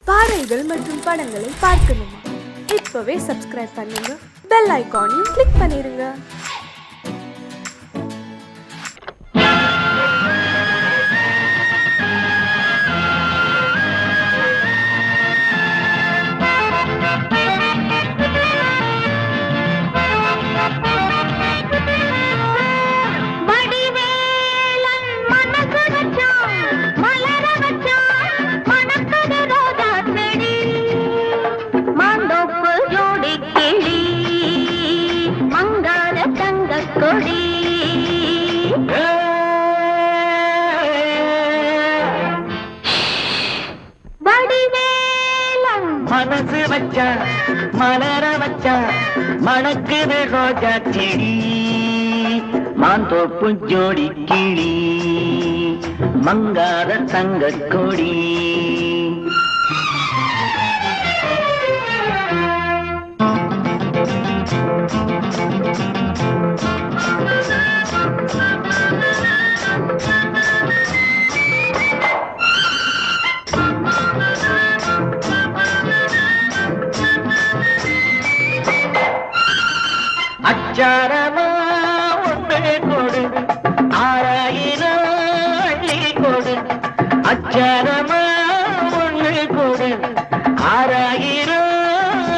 பாடல்கள் மற்றும் படங்களை பார்க்கணுமா? இப்பவே சப்ஸ்கிரைப் பண்ணுங்க, பெல் ஐகானையும் கிளிக் பண்ணிருங்க. மனசு வச்சா மலர வச்சா மணக்குது ரோஜா செடி, மாந்தோப்பு ஜோடி கிளி மங்காத தங்க கொடி. அச்சாரமா ஒன்று கொடு, ஆராயிரம் அள்ளி கொடு. அச்சாரமா ஒன்று கொடு, ஆராயிரம்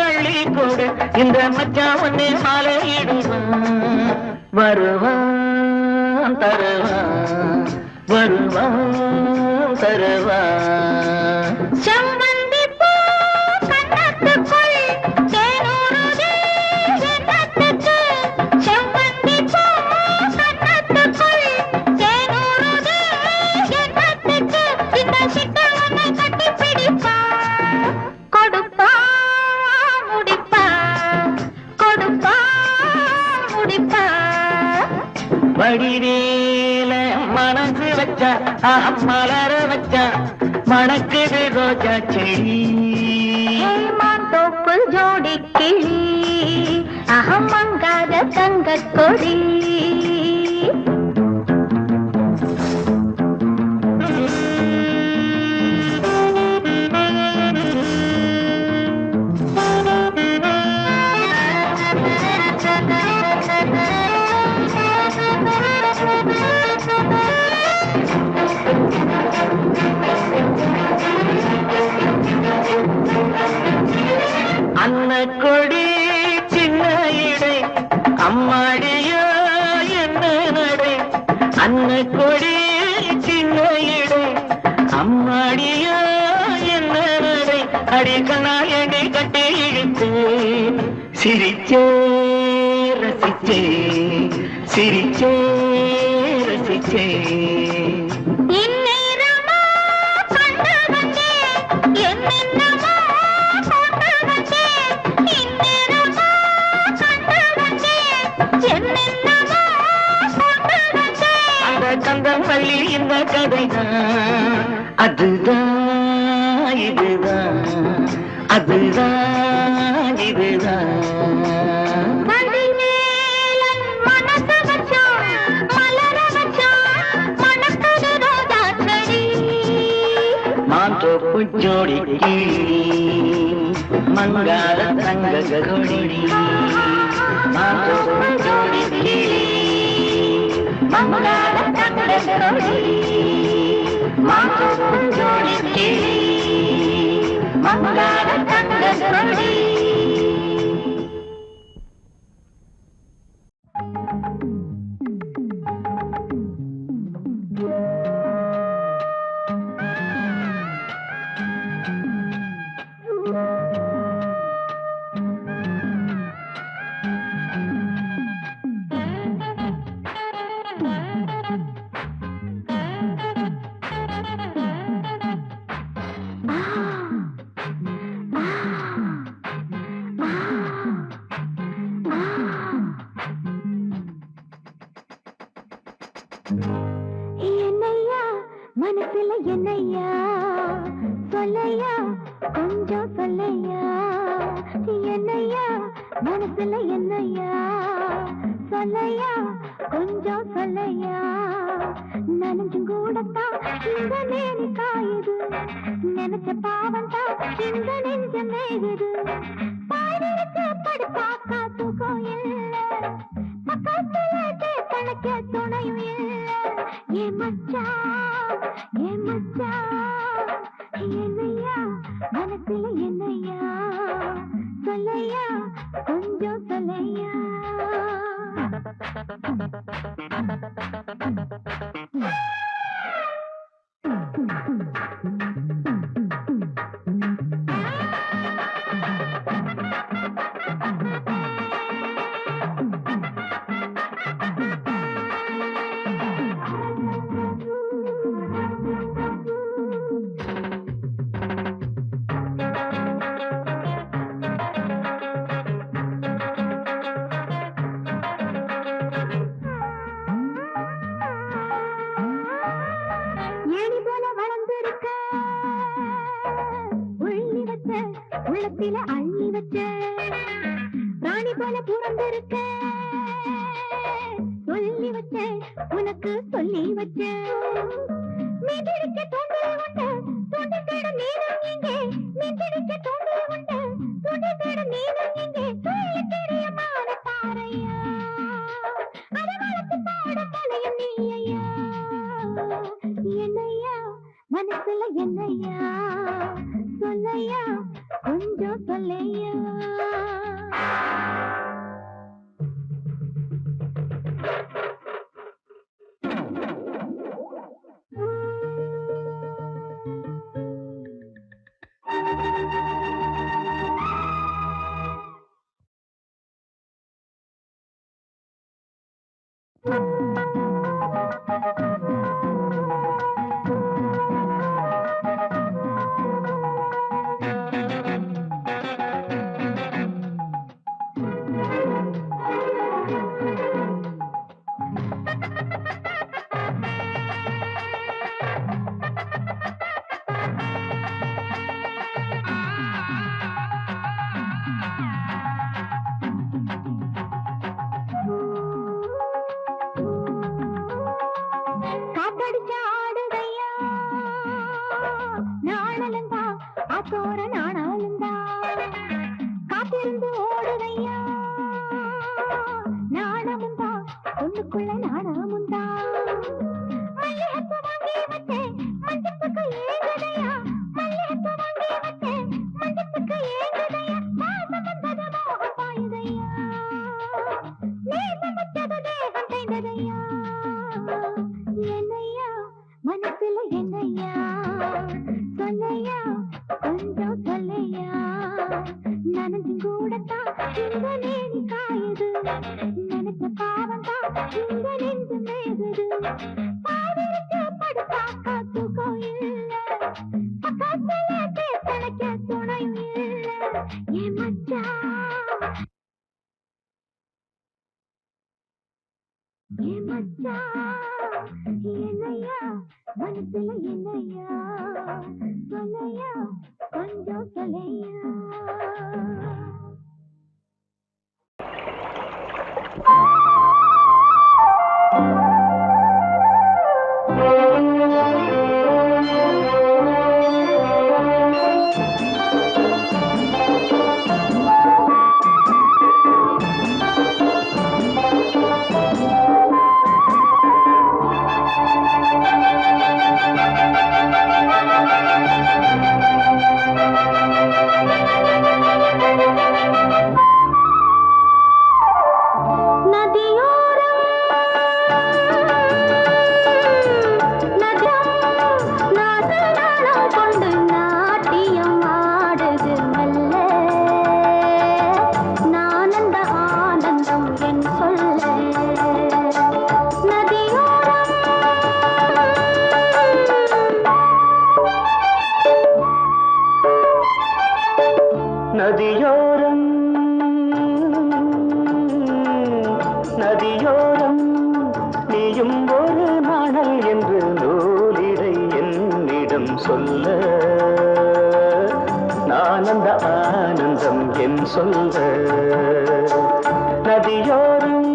அள்ளி கொடு. இந்த மச்சான் ஒன்னே மாலையிடுவான், வருவான் தருவான், வருவான் தருவான். செம்பந்தி பூ கண்ணத்துக்குள் தேனூறுதே எண்ணத்துக்கு, செம்பந்தி பூ கண்ணத்துக்குள் தேனூறுதே எண்ணத்துக்கு. இந்த சிட்ட உன்னை கட்டி பிடிப்பா, கொடுப்பா முடிப்பா, கொடுப்பா முடிப்பா. வடிவேல மனசு வச்சா மலர வச்சா மணக்குது ரோஜா செடி, மாந்தோப்பு ஜோடி கிளி அகம் மங்காத தங்க கொடி. அன்ன கொடி சின்ன இடை அம்மாடியோ என்ன நடை. அன்ன கொடி சின்ன இடை அம்மாடியோ என்ன நடை. அடிக்கணாயடி கட்டி இழுத்து சிரிச்சே ரசிச்சே, சிரிச்சே ரசிச்சே. இந்நேரமா கண்டு வந்தே என்னென்னமோ கொண்டு வந்தே, இந்நேரமா கண்டு வந்தே என்னென்னமோ கொண்டு வந்தே. அந்த கந்தம் பள்ளி இந்த கதைதான், அதுதான் இதுதான், அதுதான் இதுதான். வடிவேலன் மனசு வச்சான் மலர வச்சான் மணக்குது ரோஜா செடி, மாந்தோப்பு ஜோடி கிளி மங்காத தங்க கொடி. மாந்தோப்பு ஜோடி கிளி மங்காத தங்க கொடி, மாந்தோப்பு ஜோடி கிளி மங்காத தங்க கொடி. என்னையா மனசுல என்னையா சொல்லையா, கொஞ்சம் சொல்லையா. என்னையா மனசுல என்னையா சொல்லையா, கொஞ்சம் சொல்லையா. நான் நனைஞ்சும் கூடத்தான் இந்த மேனி காயுது நினைச்ச பாவம் தான் இந்த நெஞ்சம் மேயுது பாடிருக்கு படுத்தாக்கா தூக்கம் இல்ல பக்கத்துல கணக்க துணையும் இல்ல ஏன் மச்சான் என்னையா மனசுல என்னையா சொல்லையா கொஞ்சம் சொல்லையா ஏணி போல வளர்ந்திருக்க உள்ளி வச்ச உள்ளத்தில அள்ளி வச்ச ராணி போல பிறந்திருக்க சொல்லி வச்ச உனக்கு சொல்லி வச்ச மீதிருக்க தோண்டில் உண்டு தோண்டி தேட நீரும் இங்கே மீதிருக்க தோண்டில் உண்டு தோண்டி தேட நீரும் இங்கே சொல்லி தெரியமான பாறையா அதை வளர்த்து பாட தலையும் நீயா என்னையா மனசுல என்னையா சொல்லையா கொஞ்சம் சொல்லையா காத்தடிச்ச ஆடுதையா நாணலந்தா ஆத்தோர நாணாலந்தா காத்திருந்து ஓடுதையா நாணமுந்தா ஒண்ணுக்குள்ள நாணமுந்தா மல்லிகைப்பூ வாங்கி வச்சேன் மஞ்சத்துக்கு ஏங்குதையா மல்லிகைப்பூ வாங்கி வச்சேன் மஞ்சத்துக்கு ஏங்குதையா மாசம் வந்தது மோகம் பாயுதையா நேசம் வச்சது தேகம் செய்ததையா என்னையா மனசுல என்னையா சொல்லையா கொஞ்சம் சொல்லையா நனைஞ்சும் கூடத்தான் இந்த நேனி காயுது நினைச்ச பாவம் தான் இந்த நெஞ்சு மேகுது பாதிருக்கு படுத்தாக்கா தூக்கம் இல்ல பக்கத்துல கணக்க துணையும் இல்ல ஏன் மச்சான் என்னையா மனசுல என்னையா சொல்லையா கொஞ்சம் சொல்லையா நதியோரம் நதியோரம் நீயும் ஒரு நாணல் என்று நூலிடை என்னிடம் சொல்ல நான் அந்த ஆனந்தம் என் சொல்ல நதியோரம்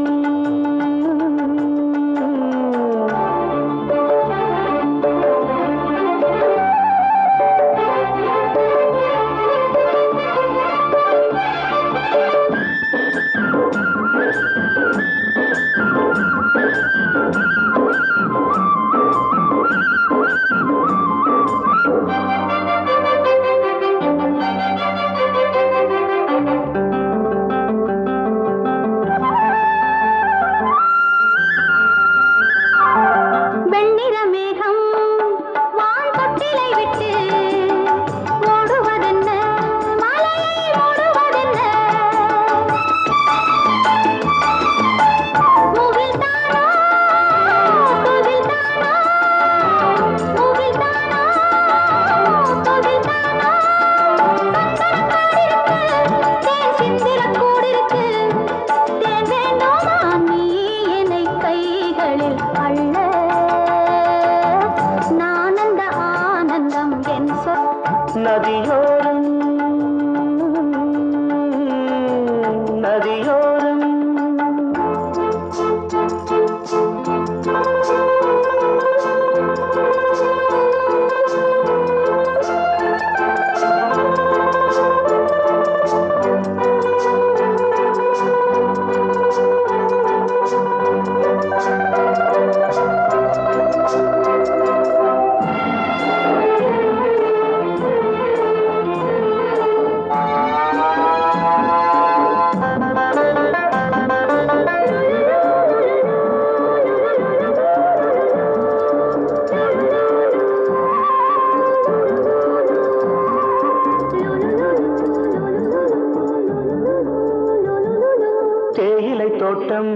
நோட்டம்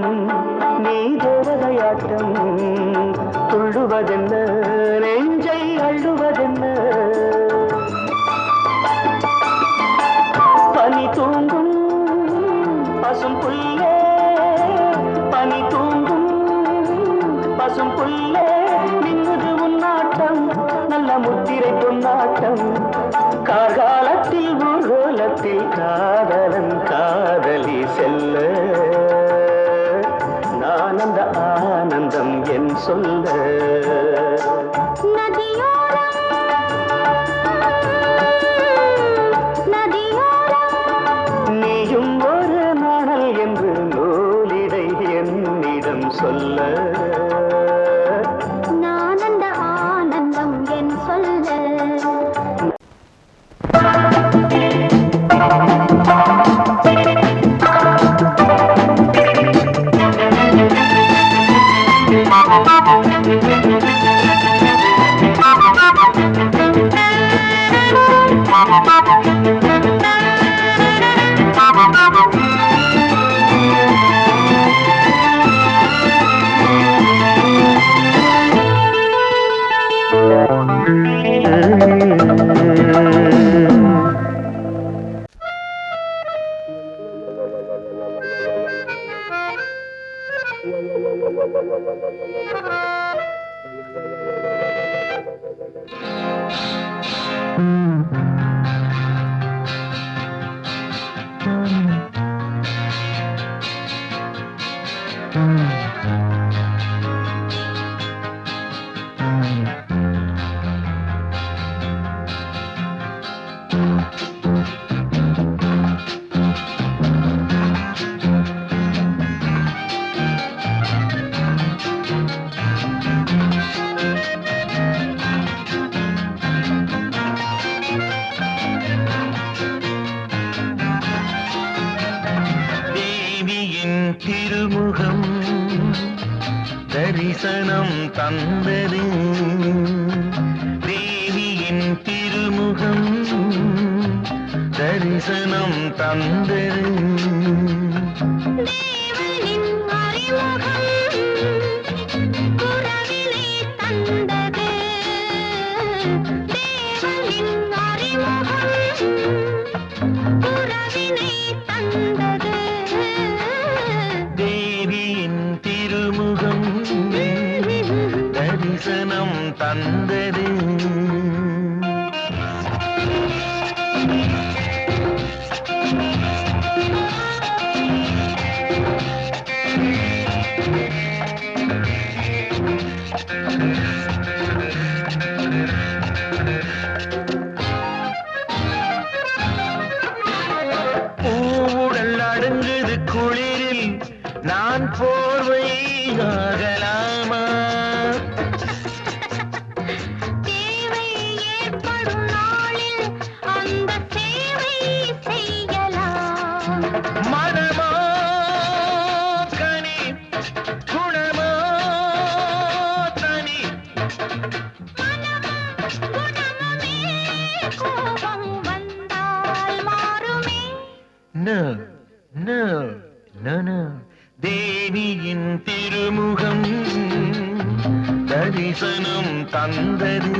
நீ தேவதையாட்டம் துள்ளுவதென்ன நெஞ்சை அள்ளுவதென்ன பனி தூங்கும் பசும் புல்லே பனி தூங்கும் பசும் புல்லே நின்னுது உன்னாட்டம் நல்ல முத்திரை பொன்னாட்டம் காகாலத்தில் ஊர்வலத்தில் காதலன் காதலி செல்ல நான் அந்த ஆனந்தம் என் சொல்ல நீயும் ஒரு நாணல் என்று நூலிடை என்னிடம் சொல்ல நான் அந்த ஆனந்தம் என் சொல்ல திருமுகம் தரிசனம் தந்தது தேவியின் திருமுகம் தரிசனம் தந்தது தேவனின் அறிமுகம் குரவினை தந்தது தேவனின் அறிமுகம் குரவினை தந்தது தேவியின் திருமுகம் தரிசனம் தந்தது பூவுடல் அடங்குது குளிரில் நான் போர்வையாகலாமா தேவை ஏற்படும் நாளில் அந்த சேவை செய்யலாம் மனமோ கனி குணமோ தனி குணமுமே கோபம் வந்தால் மாறுமே No, no, no, no. தேவியின் திருமுகம் தரிசனம் தந்தது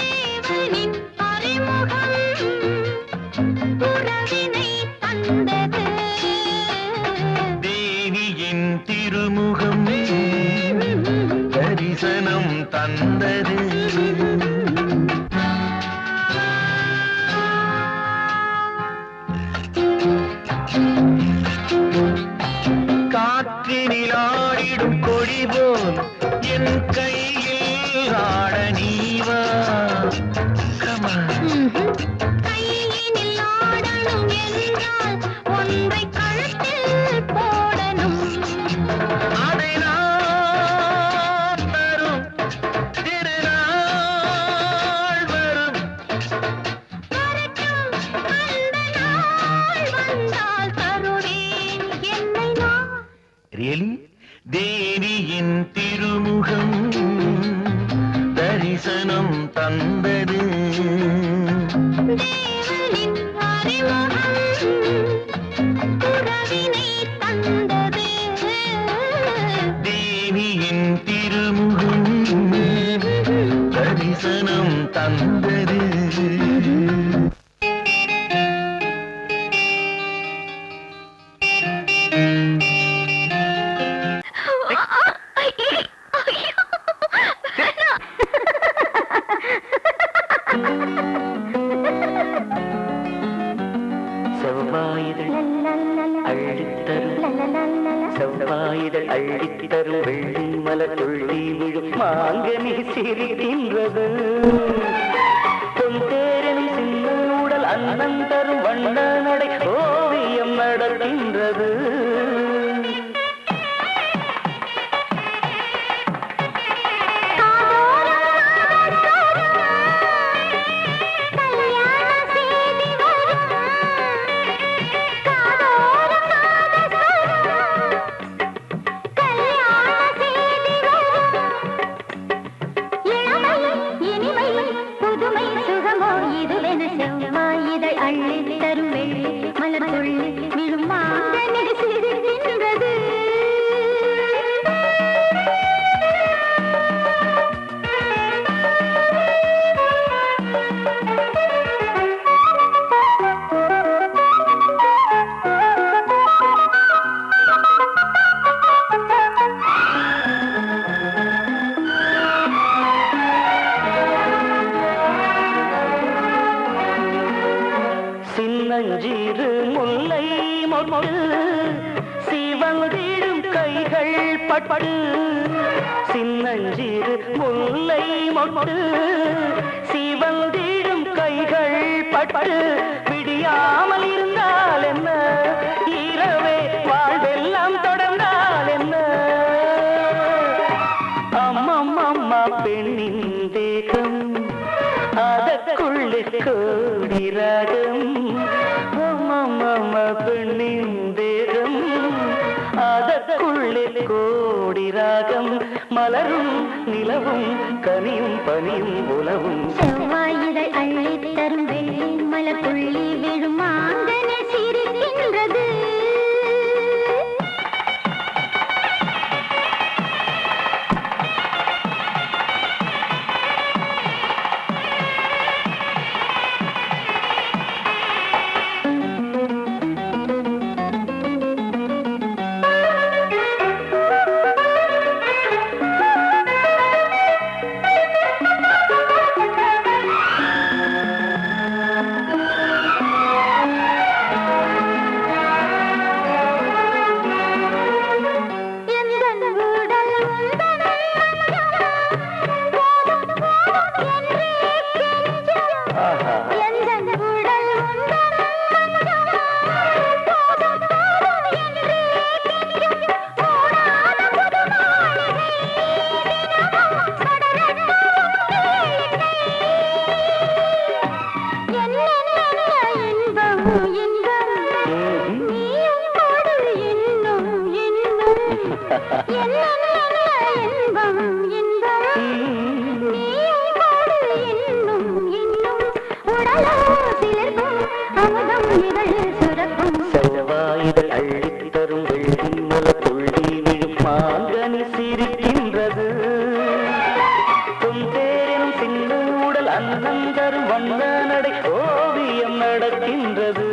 தேவனின் அறிமுகம் உறவினை தந்தது தேவியின் திருமுகம் தரிசனம் தந்தது காற்றினில் ஆடிடும் கொடி போல் என் கையில் ஆட நீவா கையினில் ஆடணும் என்றால் ஒன்றை கழுத்தில் போடணும் அதை நான் தரும் திருநாள் வரும் வரட்டும் அந்த நாள் வந்தால் தருவேன் என்னை நான் ரியலி தேவியின் திருமுகம் தரிசனம் தந்தது தேவனின் அறிமுகம் உறவினை தந்தது செவ்வாயிதழ் அள்ளித் தரும் வெள்ளி மலர் துள்ளி விழும் மாங்கனி சிரிக்கின்றது பொந்தேரனும் சின்ன உடல் அன்னம் தரும் வண்ண நடை ஓவியம் நடக்கின்றது சின்னஞ்சிறு முல்லை மொட்டு சிவந்திடும் கைகள் பட்டு சின்னஞ்சிறு முல்லை மொட்டு சிவந்திடும் கைகள் பட்டு விடியாமல் இருந்தால் என்ன இரவே வாழ்வெல்லாம் தொடர்ந்தால் என்ன அம்மம்மா பெண்ணின் தேகம் அதற்குள்ளே கோடி ராகம் அம்மம்மா பெண்ணின் தேகம் அதற்குள்ளே கோடி ராகம் மலரும் நிலவும் கனியும் பனியும் உலவும் செவ்வாயிதழ் அள்ளித் தரும் வெள்ளி மலர் துள்ளி விழும் மாங்கனி சிரிக்கின்றது செவ்வாயிதழ் அள்ளித் தரும் வெள்ளி மலர் துள்ளி விழும் மாங்கனி சிரிக்கின்றது பொந்தேரனும் சின்ன உடல் அன்னம் தரும் வண்ண நடை ஓவியம் நடக்கின்றது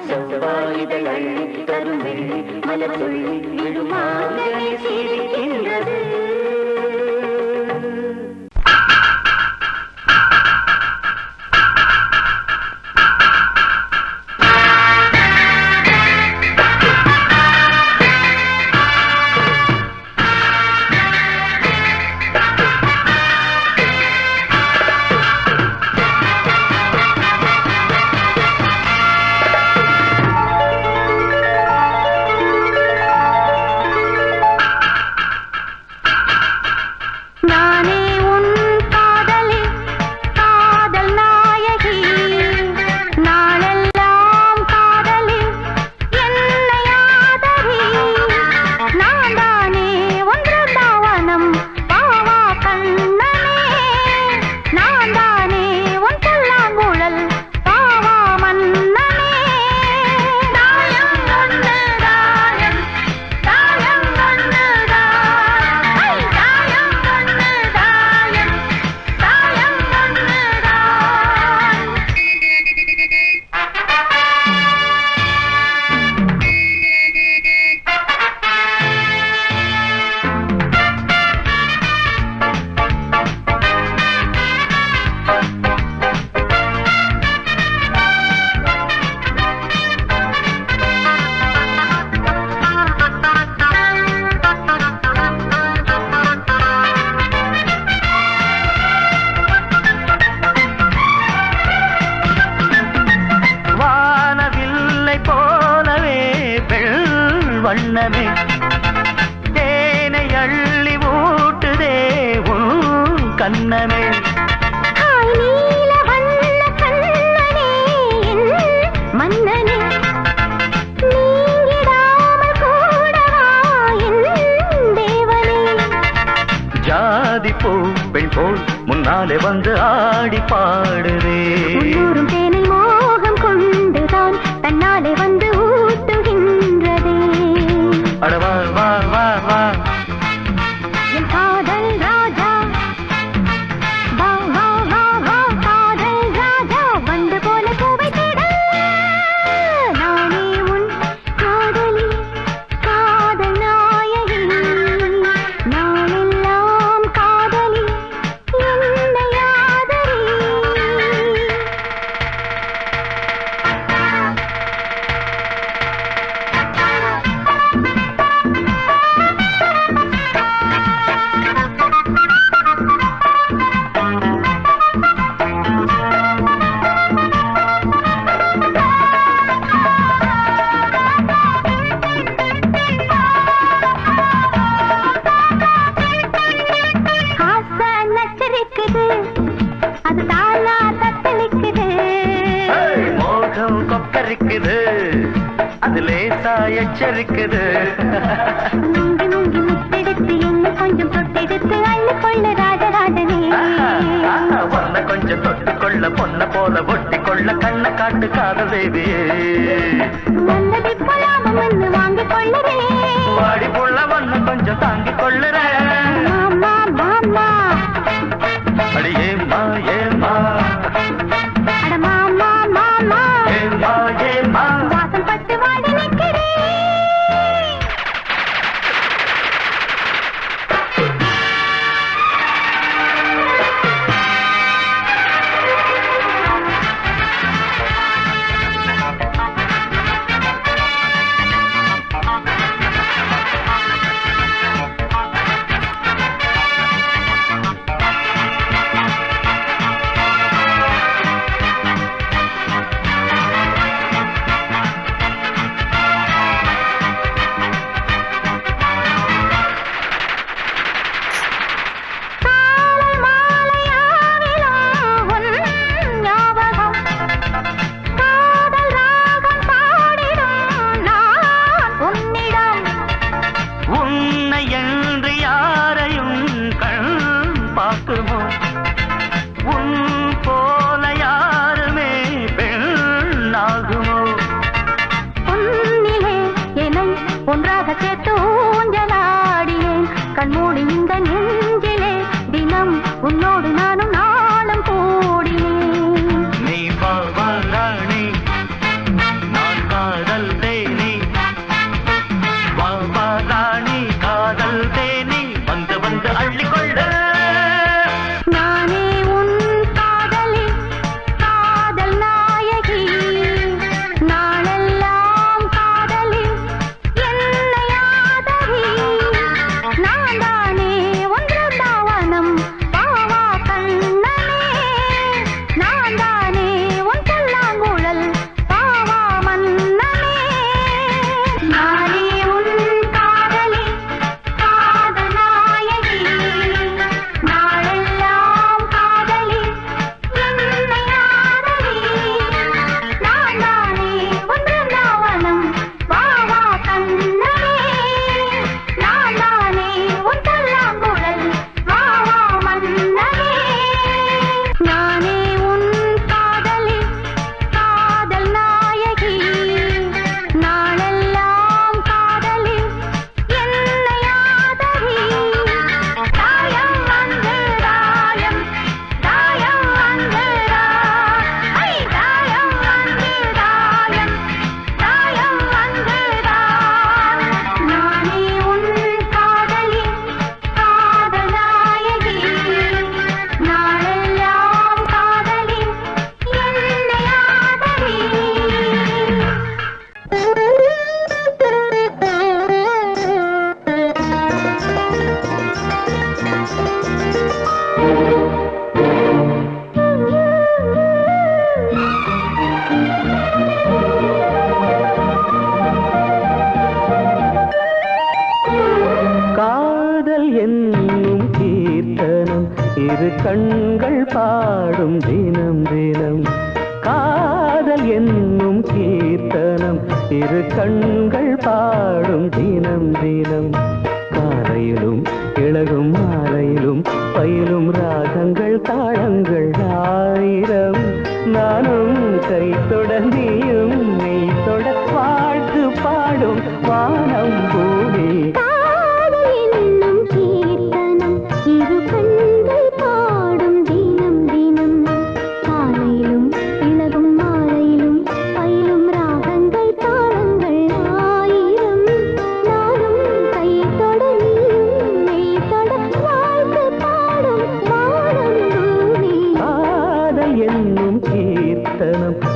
செவ்வாயிதழ் அள்ளித் தரும் வெள்ளி மலர் துள்ளி விழும் மாங்கனி சிரிக்கின்றது அன்னமே ஆய் நீல வண்ண கண்ணனே என் மன்னனே நீங்கிடாமல் கூடவா என் தேவனே ஜாதி பூ பெண் போல் முன்னாலே வந்து ஆடி பாடுதே உள்ளூரும் தேனை மோகம் கொண்டுதான் தன்னாலே வந்து ஊட்டுகின்றதே அட வா வா வா வா என் காதல் ராஜா வா வா வா வா காதல் ராஜா வந்து போல பூவை தேட நானே உன் காதலி காதல் நாயகி நாளெல்லாம் காதலி என்னை ஆதரி ஆசை நச்சரிக்குது அது தானா தத்தளிக்குது மோகம் கொக்கரிக்குது அது லேசா எச்சரிக்குது முங்கி முங்கி முத்தெடுத்து என்ன கொஞ்சம் தொட்டெடுத்து அள்ளி கொள்ள ராஜராஜனே பொண்ண கொஞ்சம் தொட்டுக்கொள்ள பொண்ண போல ஒட்டிக்கொள்ள கண்ண காட்டு காதல் தேவியே நல்லதை போலாமம் வந்து வாங்கிக் கொள்ளுறேன் வாடி புள்ள ஒண்ணு கொஞ்சம் தாங்கிக் கொள்ளுறேன் மாமா மாமா அடி ஏம்மா ஏம்மா அட மாமா மாமா ஏம்மா ஏம்மா வாசம் பட்டு வாடி நிற்கிறேன் காலை மாலையாவிலும் உன் ஞாபகம் காதல் ராகம் பாடிடும் நான் உன்னிடம் உன்னை என்று யாரையும் கண் பார்க்குமோ உன் போல யாருமே பெண்ணாகுமோ உன்னிலே என்னை ஒன்றாக சேர்த்து ஊஞ்சலாடினேன் கண்மூடி இந்த நெஞ்சிலே தினம் உன்னோடு நானும் நாளும் கூடினேன் நீ வா வா ராணி நான் காதல் தேனி வா வா ராணி காதல் தேனி வந்து வந்து அள்ளிக்கொள்ள நானே உன் காதலி காதல் நாயகி நாளெல்லாம் காதலி என்னை ஆதரி நான் தானே ஒன்று தாவனம் வா வா கண்ணா இரு கண்கள் பாடும் தினம் தினம் காதல் என்னும் கீர்த்தனம் இரு கண்கள் பாடும் தினம் தினம் காலையிலும் இளகும் மாலையிலும் பயிலும் ராகங்கள் தாளங்கள் ஆயிரம் நானும் கை தொடர்ந்தியும் நீ தொட வாழ்த்து பாடும் வானம் பூமி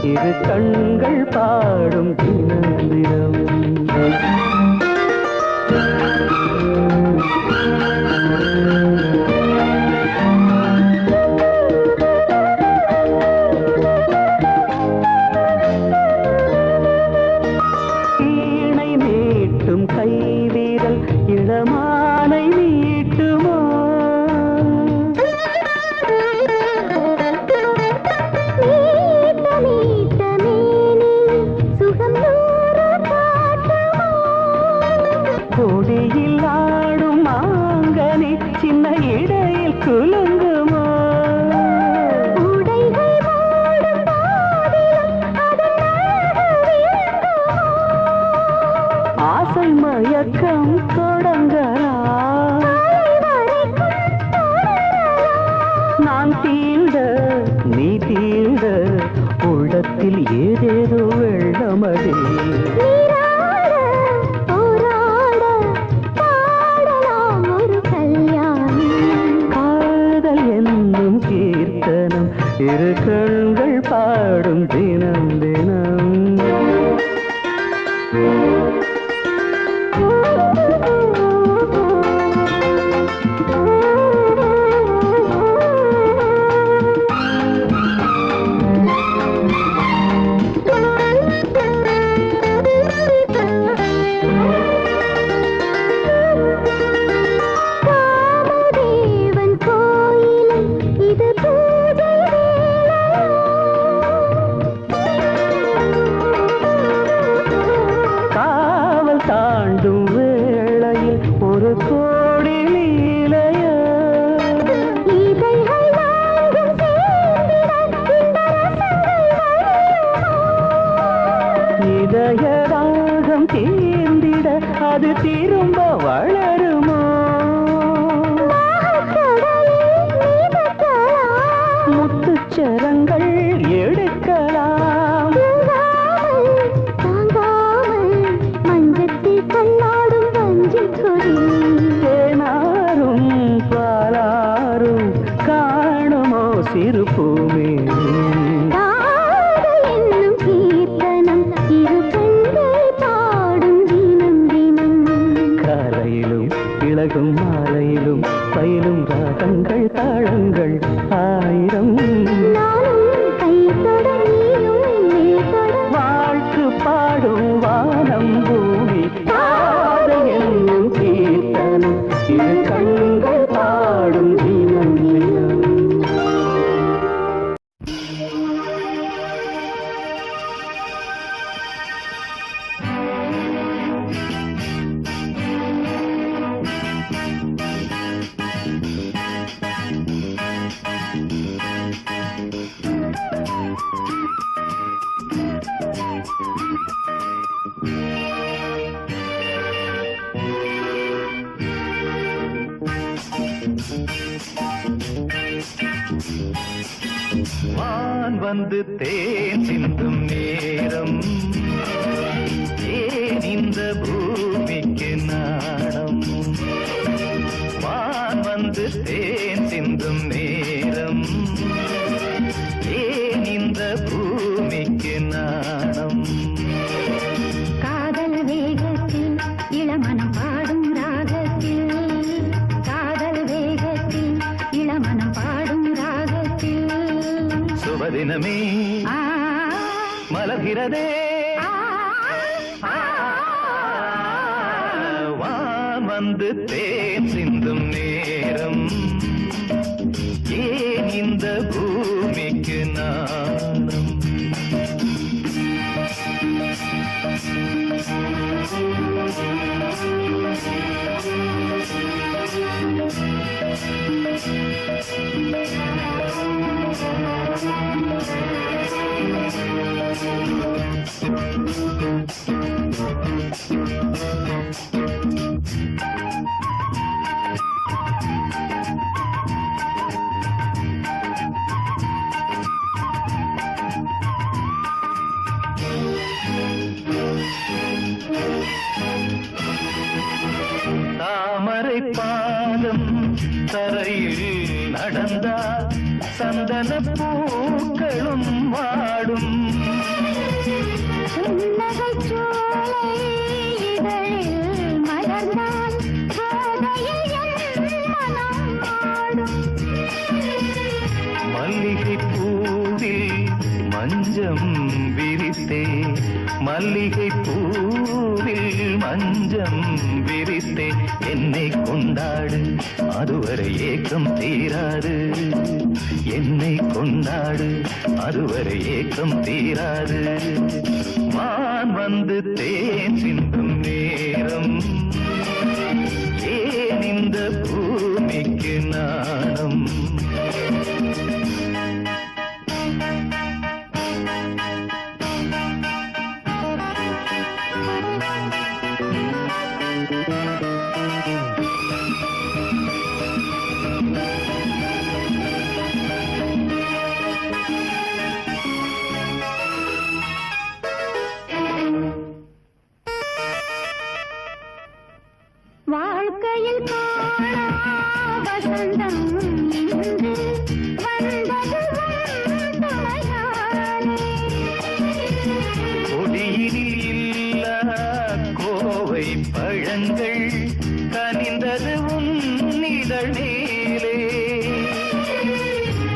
இரு கண்கள் பாடும் தினம் தினம் வீணை மீட்டும் கைவீரல் இளமானை மீட்டுமோ கொடியில் ஆடும் மாங்கனி சின்ன இடையில் குலுங்குமோ ஆசை மயக்கம் தொடங்கலாம் நான் தீண்ட நீ தீண்ட உள்ளத்தில் ஏதேதோ வெள்ளமடி இரு கண்கள் பாடும் தினம் தினம் தாண்டும் வேளையில் ஒரு கோடி லீலைய இதயராகம் தீர்ந்திட அது திரும்ப வளருமோ முத்துச்சரங்கள் எடுக்கலாம் தேனாரும் பாலாரும் காணுமோ சிறு பூமி காலையிலும் இளகும் மாலையிலும் பயிலும் ராகங்கள் தாளங்கள் ஆயிரம் வாழ்த்து பாடும் வானம் பூமி என்னும் கீர்த்தனம் இரு கண்கள் பாடும் தினம் தினம் வான் வந்து தேன் சிந்தும் நேரம் ஏன் இந்த பூமிக்கு நாணம் வான் வந்து தேன் சிந்தும் நேரம் ஏன் இந்த பூமிக்கு நாணம் காதல் வேகத்தில் இளமனம் பாடும் ராகத்தில் காதல் வேகத்தில் இளமனம் பாடும் ராகத்தில் சுபதினமே மலர்கிறதே வான் வந்து தேன் சிந்தும் நேரம் இந்த பூமிக்கு நாணம். தாமரை பாதம் தரையில் நடந்தால் சந்தன பூக்களும் வாடும். புன்னகைச் சோலை இதழில் மலர்ந்தால் கோதையில் என் மனம் ஆடும். மல்லிகை பூவில் மஞ்சம் விரித்தே, மல்லிகை பூவில் மஞ்சம் விரித்தே, என்னை கொண்டாடு அதுவரை ஏக்கம் தீராது. என்னை கொண்டாடு அதுவரை ஏக்கம் தீராது. வான் வந்து தேன் சிந்தும் நேரம், ஏன் இந்த பூமிக்கு நாணம். வாழ்க்கையில் காணா வசந்தம் இன்று வந்தது உன் துணையாலே. கொடியினில் இல்லா கோவை பழங்கள் கனிந்தது உன் இதழ் மேலே.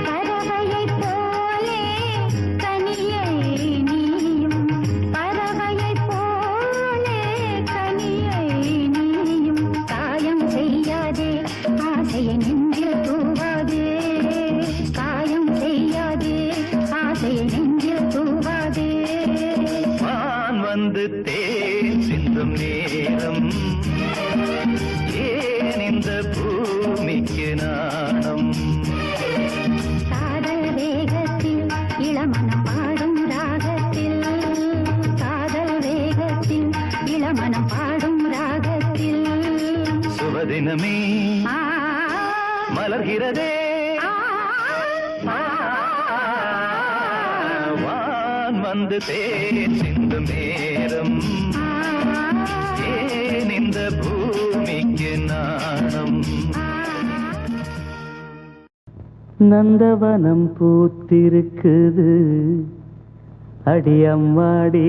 பறவையைப் போலே கனியை நீயும், பறவையைப் போலே கனியை நீயும். காயம் செய்யாதே ஆசையை நெஞ்சில் தூவாதே, காயம் செய்யாதே ஆசையை நெஞ்சில் தூவாதே. வான் வந்து தேன் சிந்தும் நேரம், ஏன் இந்த பூமிக்கு நாணம். காதல் வேகத்தில் இளமனம் பாடும் ராகத்தில், காதல் வேகத்தில் இளமனம் பாடும் ராகத்தில். சுபதினமே ஆ, மலர்கிறதே, ஆ, ஆ, வான் வந்து தேன் சிந்தும் நேரம், ஏன் இந்த பூமிக்கு நாணம். நந்தவனம் பூத்திருக்குது அடியம்மாடி,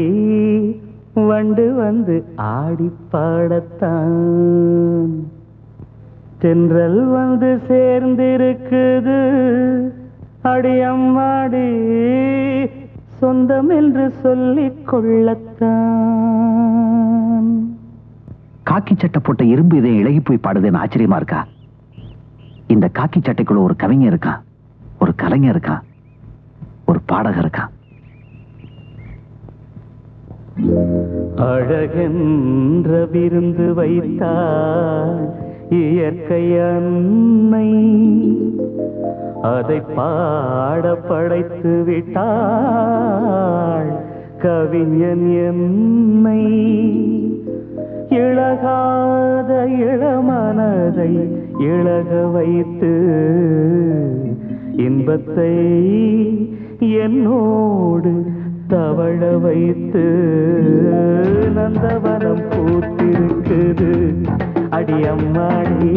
வண்டு வந்து ஆடி பாடத்தான். தென்றல் வந்து சேர்ந்திருக்குது அடியம்மாடி, சொந்தம் என்று சொல்லிக் கொள்ளத்தான். காக்கி சட்டை போட்ட இரும்பு இதை இழகி போய் பாடுதுன்னு ஆச்சரியமா இருக்கா? இந்த காக்கி சட்டைக்குள்ள ஒரு கவிஞர் இருக்கான், ஒரு கலைஞர் இருக்கான், ஒரு பாடகர் இருக்கான். அழகென்ற விருந்து வைத்தாள் இயற்கை அன்னை, அதை பாட படைத்து விட்டாள் கவிஞன் என்னை. இழகாத இளமனதை இழக வைத்து இன்பத்தை என்னோடு தவழ வைத்து. நந்தவனம் பூத்திருக்குது அடியம்மாடி,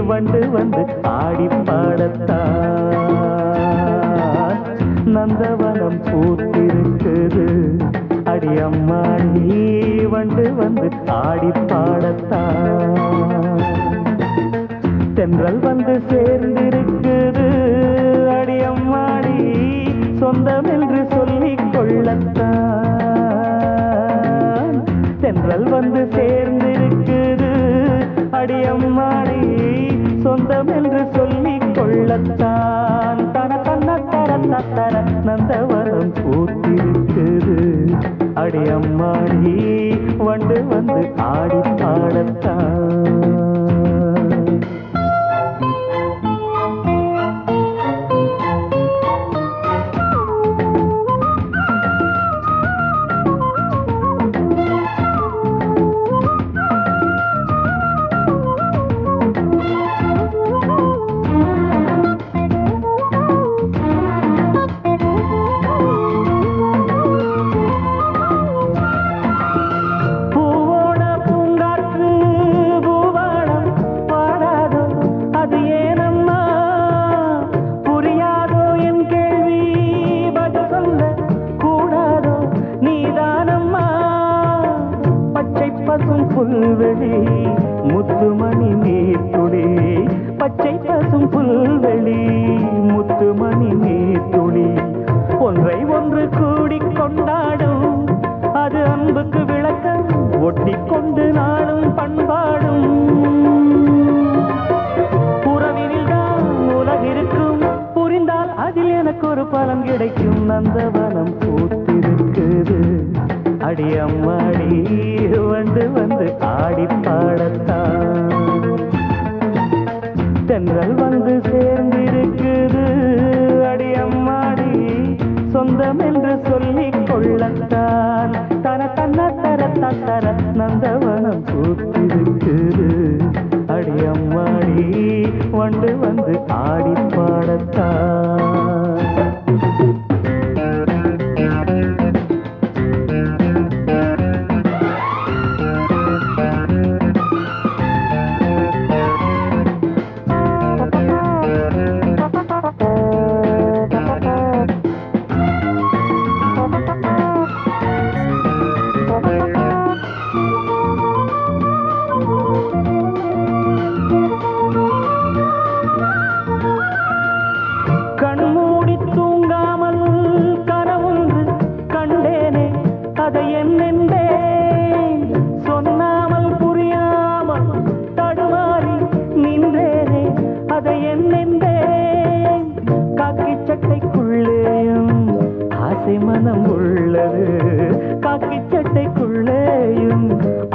வண்டு வந்து ஆடி பாடத்தான். நந்தவனம் பூத்திருக்குது அடியம்மாடி, வண்டு வந்து ஆடி பாடத்தான். தென்றல் வந்து சேர்ந்திருக்குது அடியம்மாடி, சொந்தம் என்று சொல்லிக் கொள்ளத்தான். தென்றல் வந்து சேர்ந்திருக்குது அடியம்மாடி, சொந்தம் என்று சொல்லிக் கொள்ளத்தான். தன தத்தர நந்தவனம் பூத்திருக்குது அடி அம்மாடி வண்டு வந்து ஆடி பாடத்தான் புல்வெளி முத்துமணி நீர்த்துளி பச்சை பசும் புல்வெளி முத்துமணி நீர்த்துளி ஒன்றை ஒன்று கூடிக் கொண்டாடும் அது அன்புக்கு விளக்கம் ஒட்டிக்கொண்டு நாளும் பண்பாடும் உறவினில் தான் உலகிருக்கும் புரிந்தால் அதில் எனக்கு ஒரு பலன் கிடைக்கும் நந்தவனம் பூத்திருக்குது அடி அம்மாடி வந்து வந்து ஆடி பாடத்தான் தென்றல் வந்து சேர்ந்திருக்குது அடி அம்மாடி சொந்தம் என்று சொல்லிக் கொள்ளத்தான் தன தன்ன தர தர நந்தவனம் பூத்திருக்குது அடி அம்மாடி வந்து வந்து ஆடி பாடத்தான் மனம் உள்ளது காக்கி சட்டைக்குள்ளேயும்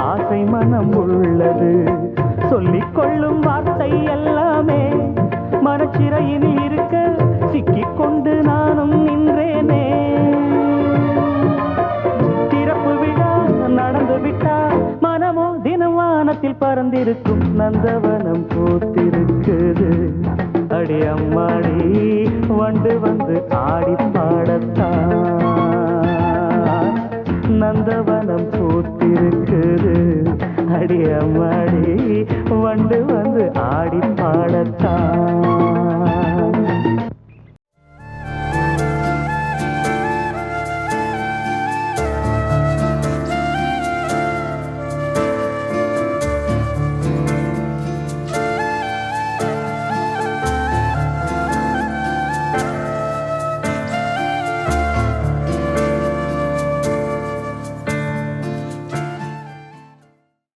ஆசை மனம் உள்ளது சொல்லிக் கொள்ளும் வார்த்தை எல்லாமே மனச்சிறையினில் இருக்க சிக்கிக் கொண்டு நானும் நின்றேனே திறப்பு விழா நடந்து விட்டால் மனமோ தினம் வானத்தில் பறந்திருக்கும் நந்தவனம் பூத்திருக்குது அடி அம்மாடி வண்டு வந்து ஆடி பாடத்தான் நந்தவனம் பூத்திருக்குது அடி அம்மாடி வண்டு வந்து ஆடி பாடத்தான்